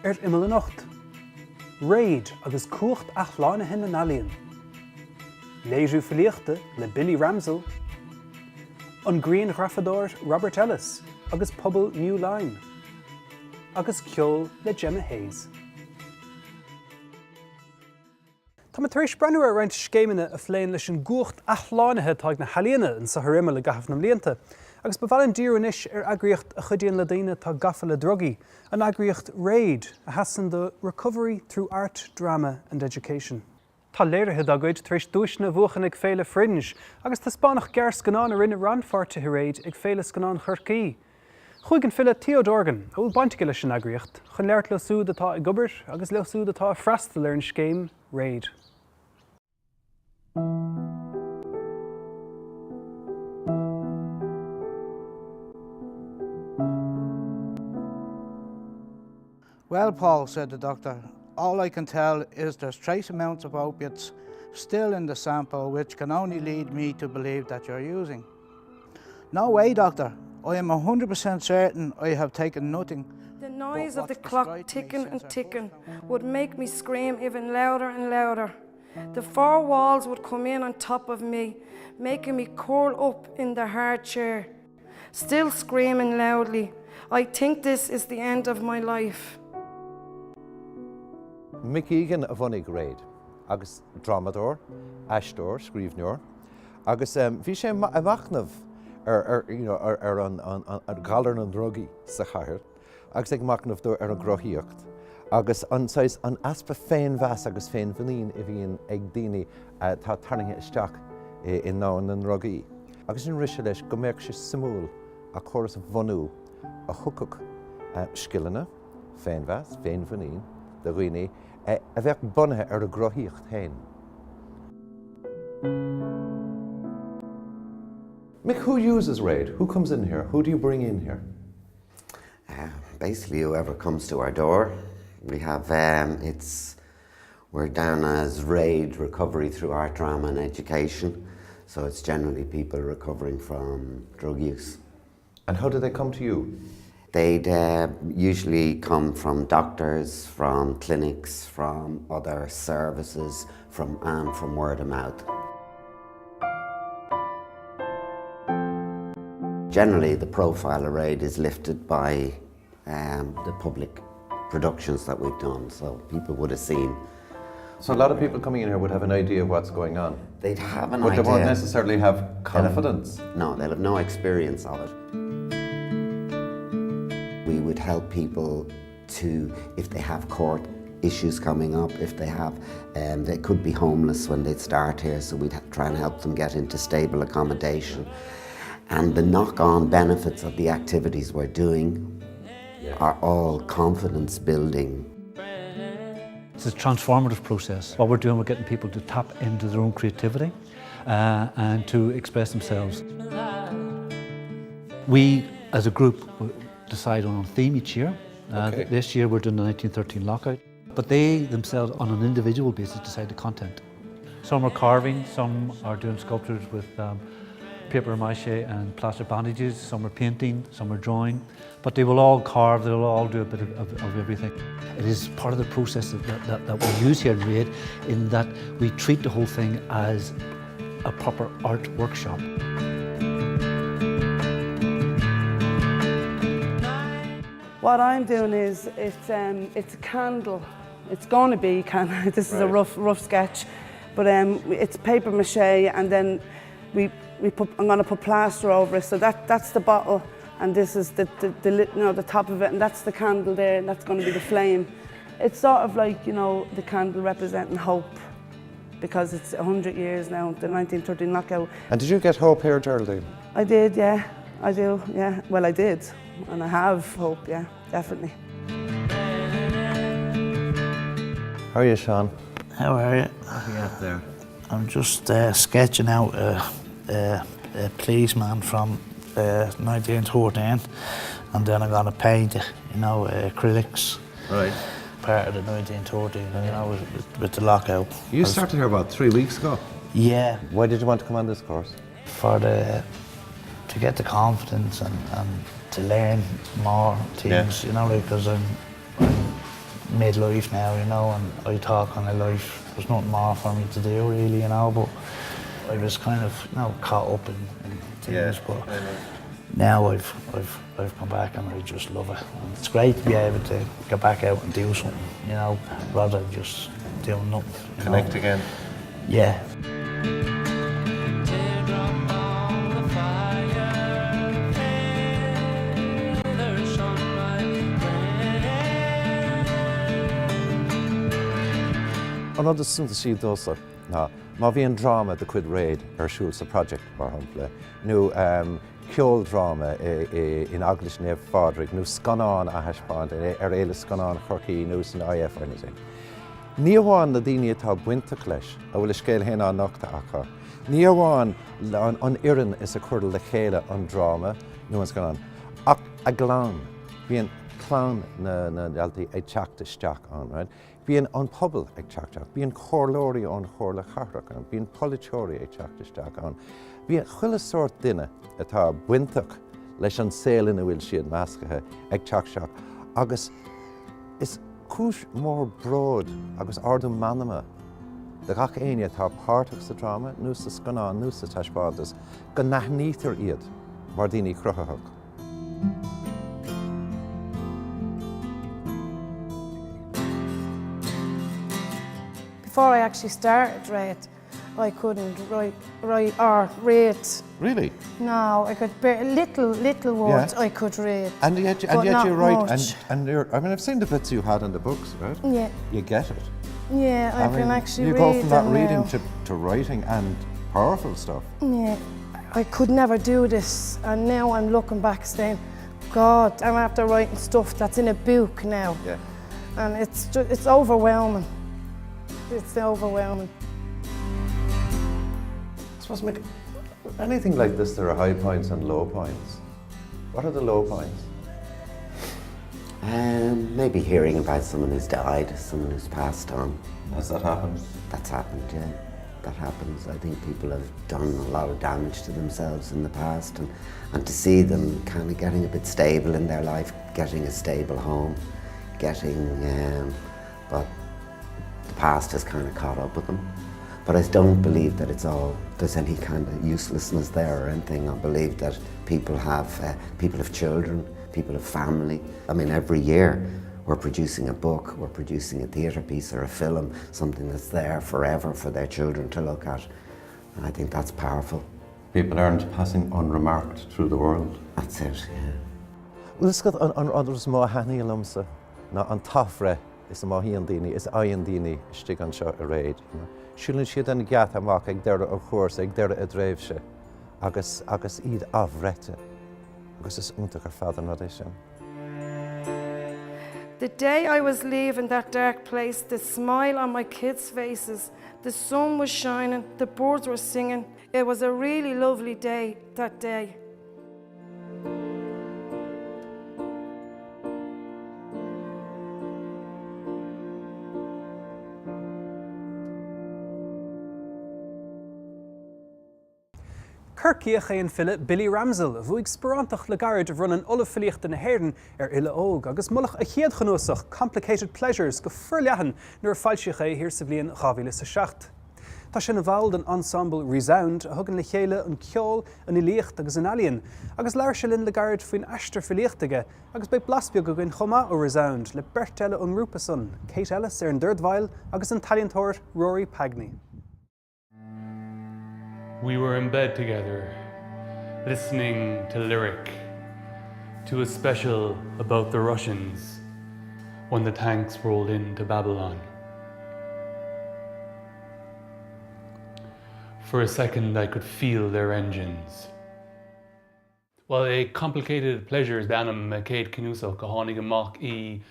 Imeall anocht. Raid agus cuacht achlána hin an alien. Léirú filiachta le Billy Ramsell. An Green Raffador Robert Ellis agus Pobble New Line. Agus ceol le Gemma Hayes. Tá me tar éis breanúir a roinnt scéimeanna a phléin leis an guacht achlánathe tág na halíana in sa Imeall le gafh na mblianta. Agus ba bhaileann díreann is agriocht a chuideann le daoine tá gafa le drogaí, an agriocht RAID a hasan the Recovery Through Art, Drama and Education. Tá léirithe agaid tar éis dúisna bhuachan ag féile fringe, agus tá spánach gear scanán a rinne ranfáirte RAID ag féile scanán churcaí. Chuig an file Theodorgan, ó baintige leis an agriocht, chun leart le súd atá ag gubert agus le súd atá a freastal ar an scéim RAID. Well, Paul, said the doctor, all I can tell is there's trace amounts of opiates still in the sample which can only lead me to believe that you're using. No way, doctor. I am 100% certain I have taken nothing. The noise of the clock ticking and ticking would make me scream even louder and louder. The four walls would come in on top of me, making me curl up in the hard chair, still screaming loudly. I think this is the end of my life. Mickígan a bhanig RAID, agus dramador, astor, scríbneoir, agus bhí sé amachnamh ar an galar an drogaí sa chathair, agus ag machnamh ar an grothíocht, agus an aspa féin bheas agus féin bhanín I bhíon ag daoine tá tarnaithe isteach in nán an drogaí. Agus in riste leis go mbeadh sé samúil a choras bhanú a thucach scileanna, féin bheas, féin bhanín, de roioine, a bheith bunathe ar a grothíocht hain. Mick, who uses RAID? Who comes in here? Who do you bring in here? Basically, whoever comes to our door. We have, we're down as RAID, Recovery Through Art, Drama and Education. So it's generally people recovering from drug use. And how do they come to you? They'd usually come from doctors, from clinics, from other services, from word of mouth. Generally, the profile of RAID is lifted by the public productions that we've done, so people would have seen. So a lot of people coming in here would have an idea of what's going on. They'd have an idea. But they won't necessarily have confidence. No, they'll have no experience of it. We would help people to, if they have court issues coming up, if they have, they could be homeless when they start here, so we'd try and help them get into stable accommodation. And the knock-on benefits of the activities we're doing are all confidence building. It's a transformative process. What we're doing, we're getting people to tap into their own creativity and to express themselves. We, as a group, decide on a theme each year. Okay. This year we're doing the 1913 lockout. But they themselves, on an individual basis, decide the content. Some are carving, some are doing sculptures with paper mache and plaster bandages, some are painting, some are drawing. But they will all carve, they'll all do a bit of everything. It is part of the process that we use here in RAID, in that we treat the whole thing as a proper art workshop. What I'm doing is, it's a candle. It's going to be, this is a rough sketch, but it's paper mache, and then I'm going to put plaster over it. So that's the bottle, and this is the top of it, and that's the candle there, and that's going to be the flame. It's sort of like, the candle representing hope, because it's 100 years now, the 1913 lockout. And did you get hope here, Geraldine? I did, yeah. I do, yeah. Well, I did. And I have hope, yeah, definitely. How are you, Sean? How are you? What are you out there? I'm just sketching out a policeman from 1914, and then I'm going to paint, acrylics. Right. Part of the 1913, with the lockout. You started here about 3 weeks ago? Yeah. Why did you want to come on this course? To get the confidence and to learn more things, because I'm midlife now, you know, and I thought kind of life, there's nothing more for me to do really, you know, but I was kind of, you know, caught up in things, but now I've come back and I just love it. And it's great to be able to get back out and do something, you know, rather than just doing nothing. Connect again. Yeah. Another sunta sí dósa ná má bhíon drama de chuid réid siúil sa project mar hampla nó ceol drama in aglis nef fádrig nó scanán a heispáint éile scanán chorcaí nó san IF or anything. Ní amháin na daoine atá buinteach leis a bhfuil scéal héna nachta acha. Ní amháin an iran is a chuir le chéile an drama nó an scanán. Ach a glán, bhíon clán na altaí ag teachtasteach an, right? Bíon an pobl ag teachteach, bíon chorlóirí an chóir le charach an, bíon politeoirí ag teachtasteach an. Bíon chuile sort duine atá buinteach leis an saoilin a bhfuil siad meascathe ag teachteach. Agus is cúis mór bród agus ardú manama de gach aine atá páirteach sa drama, nó sa scanán, nó sa taispádas, go naithnítar iad mar daoine cruthathach. Before I actually started rate, I couldn't write or read. Really? No, I could little words I could read. And yet you write, and you're, I mean, I've seen the bits you had in the books, right? Yeah. You get it. Yeah, I can actually read. You go from that reading now. to writing and powerful stuff. Yeah, I could never do this, and now I'm looking back saying, God, I'm after writing stuff that's in a book now. Yeah. And it's overwhelming. It's overwhelming. I suppose, Mick, anything like this, there are high points and low points. What are the low points? Maybe hearing about someone who's died, someone who's passed on. Has that happened? That's happened, yeah. That happens. I think people have done a lot of damage to themselves in the past, and to see them kind of getting a bit stable in their life, getting a stable home, but the past has kind of caught up with them. But I don't believe that there's any kind of uselessness there or anything. I believe that people have children, people have family. I mean, every year we're producing a book, we're producing a theatre piece or a film, something that's there forever for their children to look at. And I think that's powerful. People aren't passing unremarked through the world. That's it, yeah. Well, let's get on others more hanny alumsa. Now, on Tafre is a Mahian Dini, is Ian Dini, Stig on Shot a raid. Shouldn't she then get a mark, ag there of course, ag there a dreveshe, agus id avrete, agus is unter father nodation. The day I was leaving that dark place, the smile on my kids' faces, the sun was shining, the birds were singing. It was a really lovely day that day. Kirkíoch an fille Billy Ramsel, bhuaig sperántach le garid a runnan olah filiocht na hhéireann ile óg, agus mulach a chéad gnósach Complicated Pleasures go furleathan nuair fáilseach é hir sa bblion 2007. Tá sin a bhall an ensemble Resound a thugann le chéile an ceol an ilíocht agus an alíonn, agus leir se linn le garid faoin aistear filiochtaige, agus beidh blasbeag go gin chomá ó Resound le Bertelle an Rúpason, Kate Ellis ar an Dúirdmhail agus an taliontóir Rory Pagney. We were in bed together, listening to lyric, to a special about the Russians when the tanks rolled into Babylon. For a second I could feel their engines. Well, a Complicated Pleasures banam Kate Kinusok a hánig amach I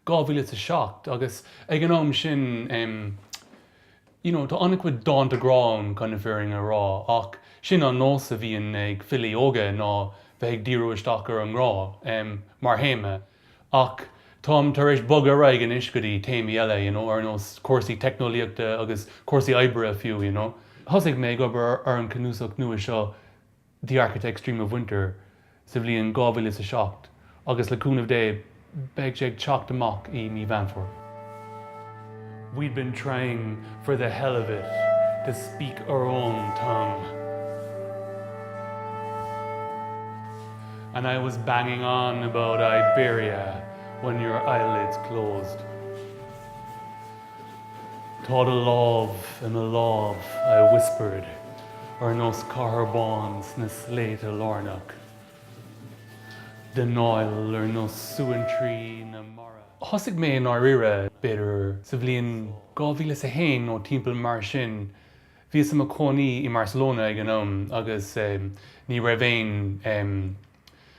gábhíle a shocked agus ag an am sin you know, to anquid dawn to ground kind of fearing a raw, ach, shin an nos a bhíon ag fili óga ná bheith díru isteachar an rá, mar héime, ach, Tom taréis bug a raig an iscudí téimi eile, you know, ar nos cuasaí technoliaachta agus cuasaí oibre a fiú, you know. Thosig mé gobar ar an cnúsach nua seo The Architect's Dream of Winter, sa bhíon gábhíle a shocked, agus le cún of day, beg sé ag teacht amach I mi Vanford. We'd been trying for the hell of it to speak our own tongue. And I was banging on about Iberia when your eyelids closed. Taught a love and a love, I whispered, or nos carbons na slate a lornach. The noil or nos suantri na mara. Hosig me in Arira bitter, Savlian Govila Sahain or Temple Marshin, Visa Maconi in Barcelona, Agus ni Revain,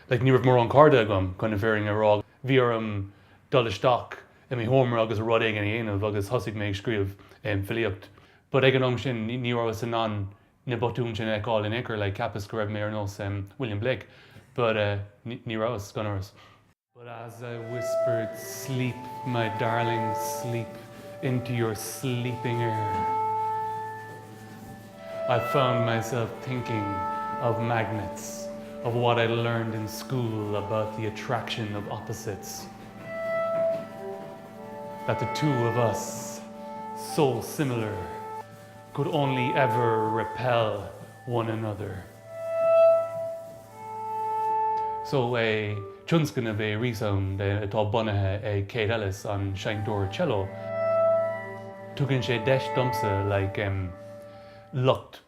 like ni Moron Cardagum, kind of varying a rog, Virum Dullistock, and me Homer Agus Rodig and of Agus Hosig me screw Philiopt. But Eganomshin ni Rosanan, Nebotumshin Ekal in Eker, like Capus Correb Mayornos, William Blake, but ni Rose Gunners. But as I whispered, sleep, my darling, sleep into your sleeping air, I found myself thinking of magnets, of what I learned in school about the attraction of opposites. That the two of us, so similar, could only ever repel one another. So Chunskin of a resound a Bonnehe a Kate Ellis on Shankdor cello. Tukin she desh dumpsa like lucht.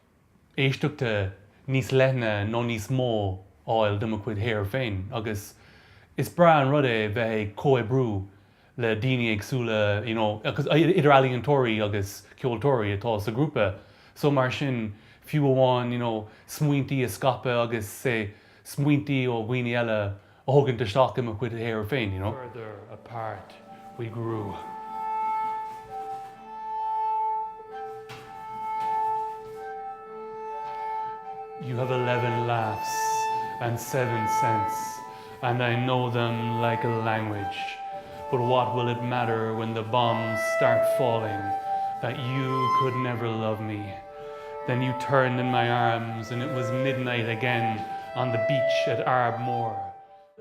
Eistuk to nis lehna no nis mo oil dumaquid hair fein. Agus is Brian Rudde ve coe brew le dini exula, because Italian Tory agus Kjol Tory at all the groupa. So marshin few one, smuinti escapa agus say smuinti or guiniella. Hogan to stock him with hair fein, Further apart we grew. You have 11 laughs and 7 cents, and I know them like a language. But what will it matter when the bombs start falling, that you could never love me? Then you turned in my arms, and it was midnight again on the beach at Arbmore.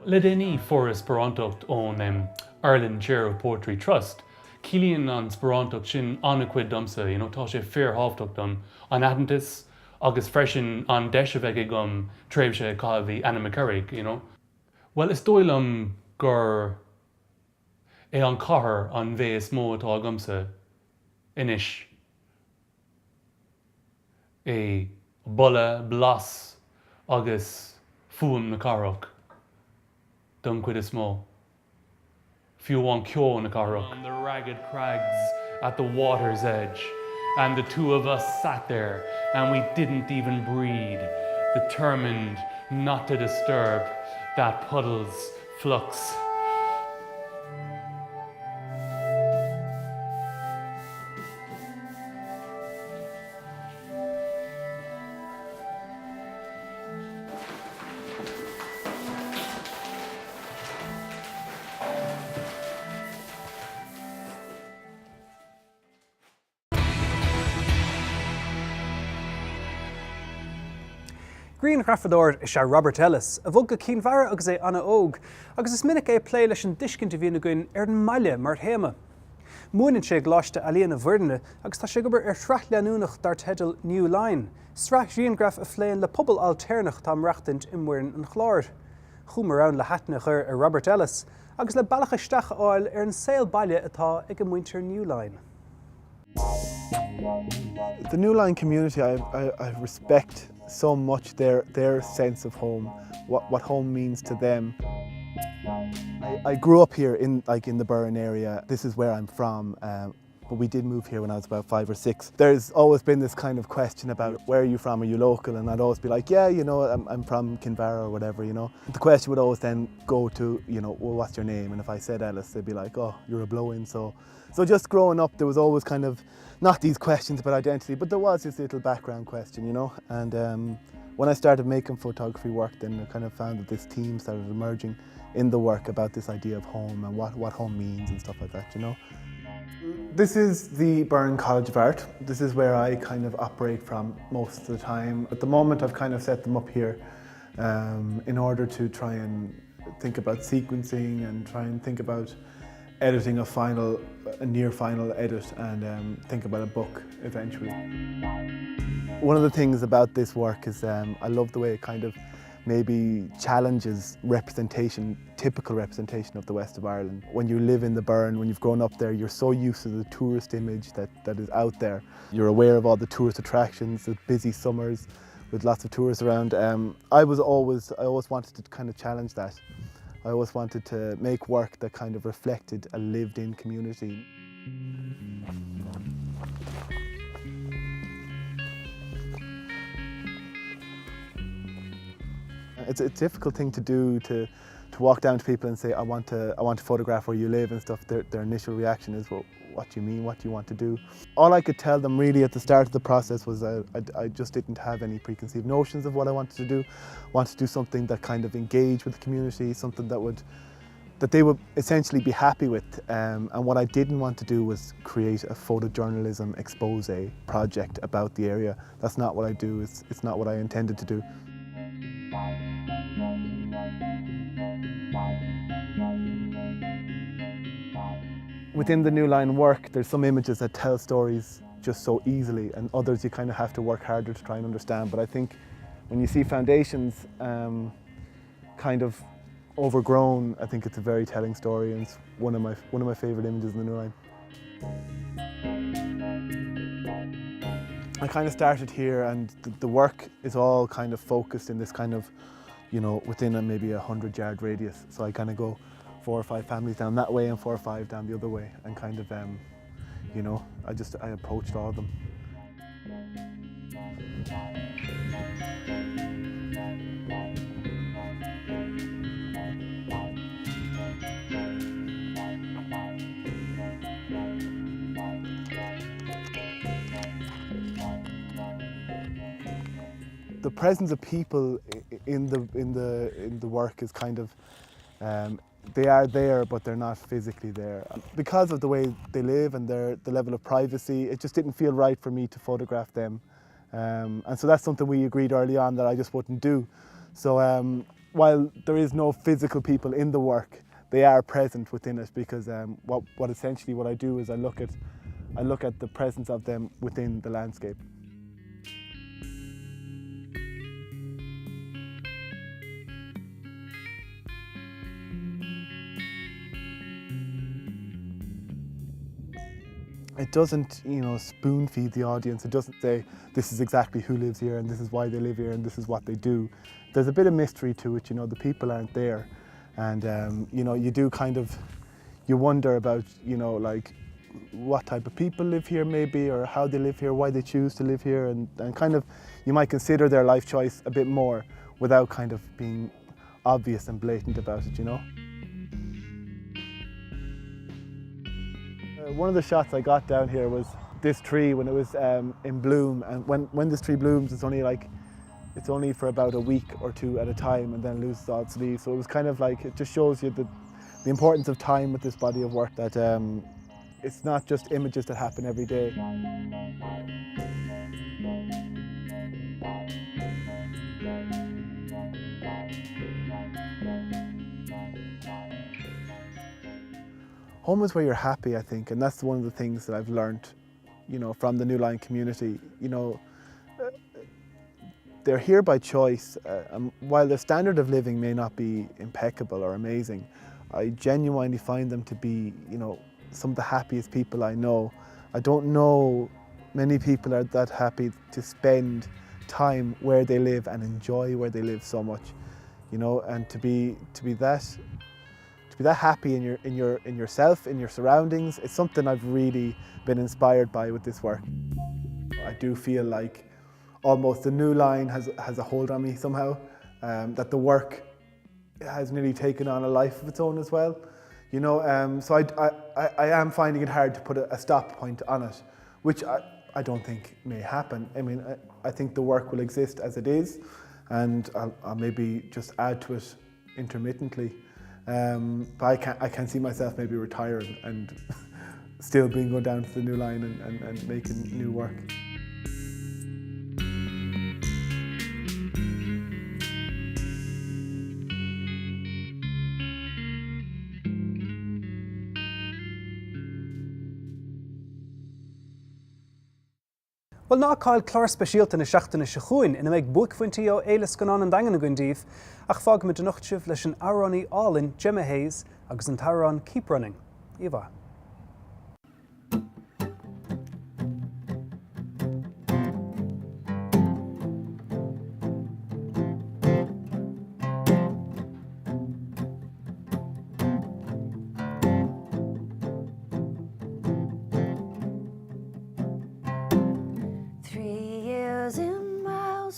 Ledeni Forest Sperantocht on Ireland Chair of Poetry Trust. Killian on Sperantocht shin anaquid dumsa, Tasha fair halftocht on Atlantis, August freshen on Deshaveg gum Trebshe Kavi Anamakarig, Well, it's doilum gur on Kahar on Veis Mo Gumsa Inish. A bulla blas August Fuum Nakarok. Done quite a small. Few one cure in the Carrock. On the ragged crags at the water's edge. And the two of us sat there and we didn't even breathe, determined not to disturb that puddle's flux. Green Raffador is Robert Ellis, a bhog cín mhara agus Anna óg, agus is minic plé leis an discinn bhíonna goin maile mar théama. Múanann sé gláiste alíana bhuirne agus tá sé gobar threath leanúnach dar tedal New Line. Sreacht riangraf a phléin le pobl alternach tá mreachtaint immuireann an chláir. Chúmar ann le hatna chur Robert Ellis, agus le bailach isteach áil an saoil baile atá ag an muintir New Line. The New Line community, I respect so much their sense of home, what home means to them. I grew up here in the Burren area. This is where I'm from, but we did move here when I was about 5 or 6. There's always been this kind of question about where are you from, are you local? And I'd always be like, yeah, I'm from Kinvara or whatever, The question would always then go to, well, what's your name? And if I said Ellis, they'd be like, oh, you're a blow-in. So just growing up, there was always kind of, not these questions about identity, but there was this little background question, And when I started making photography work, then I kind of found that this theme started emerging in the work about this idea of home and what home means and stuff like that, This is the Burren College of Art. This is where I kind of operate from most of the time. At the moment, I've kind of set them up here in order to try and think about sequencing and try and think about editing a near final edit and think about a book eventually. One of the things about this work is I love the way it kind of maybe challenges representation, typical representation of the west of Ireland. When you live in the Burren, when you've grown up there, you're so used to the tourist image that is out there. You're aware of all the tourist attractions, the busy summers with lots of tourists around. I always wanted to kind of challenge that. I always wanted to make work that kind of reflected a lived-in community. It's a difficult thing to do, to walk down to people and say, I want to photograph where you live and stuff. Their initial reaction is, well, what do you mean? What do you want to do? All I could tell them really at the start of the process was I just didn't have any preconceived notions of what I wanted to do. I wanted to do something that kind of engaged with the community, something that they would essentially be happy with. And what I didn't want to do was create a photojournalism expose project about the area. That's not what I do. It's not what I intended to do. Within the New Line work, there's some images that tell stories just so easily, and others you kind of have to work harder to try and understand. But I think when you see foundations kind of overgrown, I think it's a very telling story, and it's one of my favourite images in the New Line. I kind of started here, and the work is all kind of focused in this kind of, you know, within maybe a 100-yard radius. So I kind of go 4 or 5 families down that way and 4 or 5 down the other way, and kind of, you know, I approached all of them. The presence of people in the work is kind of, they are there, but they're not physically there. Because of the way they live and the level of privacy, it just didn't feel right for me to photograph them. And so that's something we agreed early on that I just wouldn't do. So while there is no physical people in the work, they are present within it, because what essentially what I do is I look at the presence of them within the landscape. It doesn't, you know, spoon feed the audience. It doesn't say this is exactly who lives here and this is why they live here and this is what they do. There's a bit of mystery to it, you know, the people aren't there. And, you know, you do kind of, you wonder about, you know, like what type of people live here maybe, or how they live here, why they choose to live here, and kind of, you might consider their life choice a bit more without kind of being obvious and blatant about it, you know. One of the shots I got down here was this tree when it was in bloom, and when this tree blooms, it's only for about a week or 2 at a time, and then loses all its leaves. So it was kind of like, it just shows you the importance of time with this body of work, that it's not just images that happen every day. Home is where you're happy, I think, and that's one of the things that I've learned, you know, from the New Line community. You know, they're here by choice. While their standard of living may not be impeccable or amazing, I genuinely find them to be, you know, some of the happiest people I know. I don't know many people are that happy to spend time where they live and enjoy where they live so much, you know, and to be that happy in yourself, in your surroundings. It's something I've really been inspired by with this work. I do feel like almost the New Line has a hold on me somehow, that the work has nearly taken on a life of its own as well. You know, so I am finding it hard to put a stop point on it, which I don't think may happen. I mean, I think the work will exist as it is, and I'll maybe just add to it intermittently. But I can see myself maybe retiring and still going down to the New Line and making new work. Well ná cáil chlár speisialta na seachtainna sa chuain ina méid buicphointí ó éiles gan an dagan na gundíh ach fág me do nochtibh leis an áránaí álinn Gemma Hayes agus an tarrán Keep Running. Eva.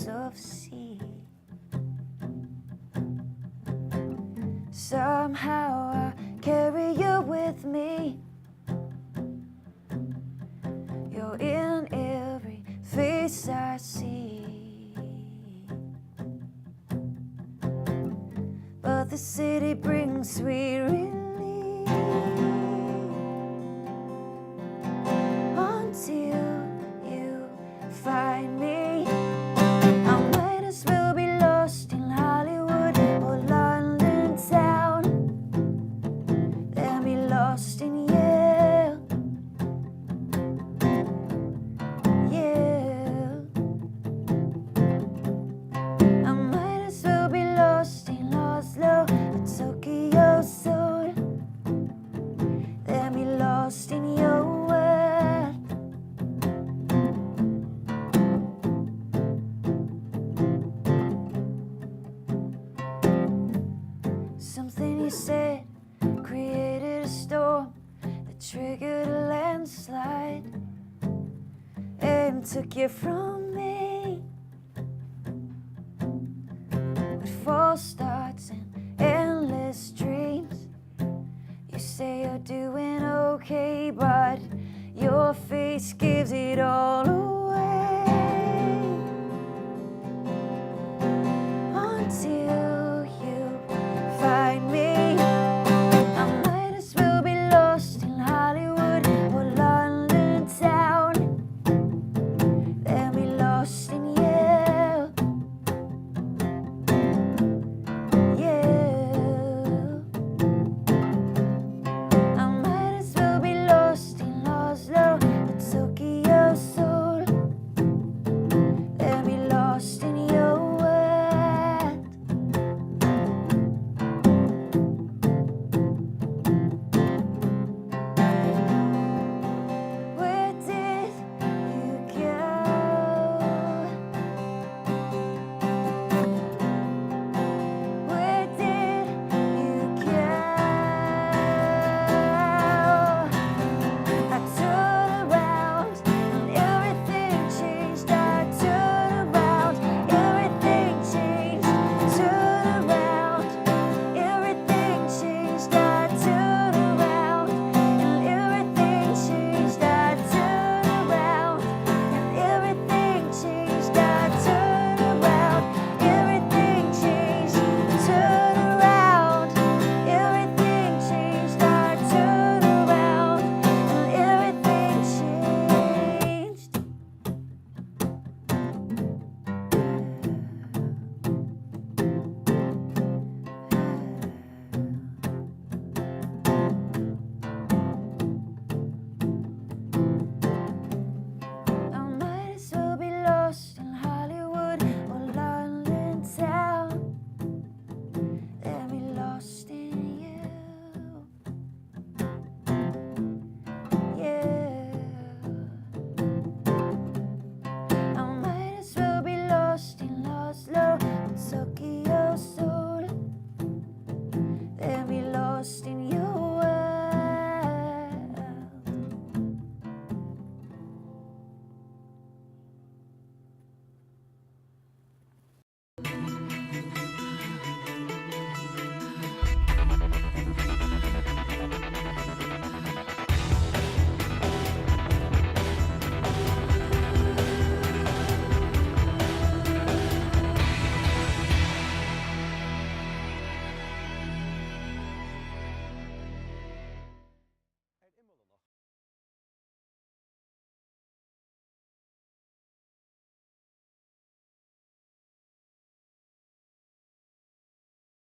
Of sea. Somehow I carry you with me. You're in every face I see. But the city brings sweet relief until you find me. Something you said created a storm that triggered a landslide and took you from me. With false starts and endless dreams, you say you're doing okay, but your face gives it all away. Until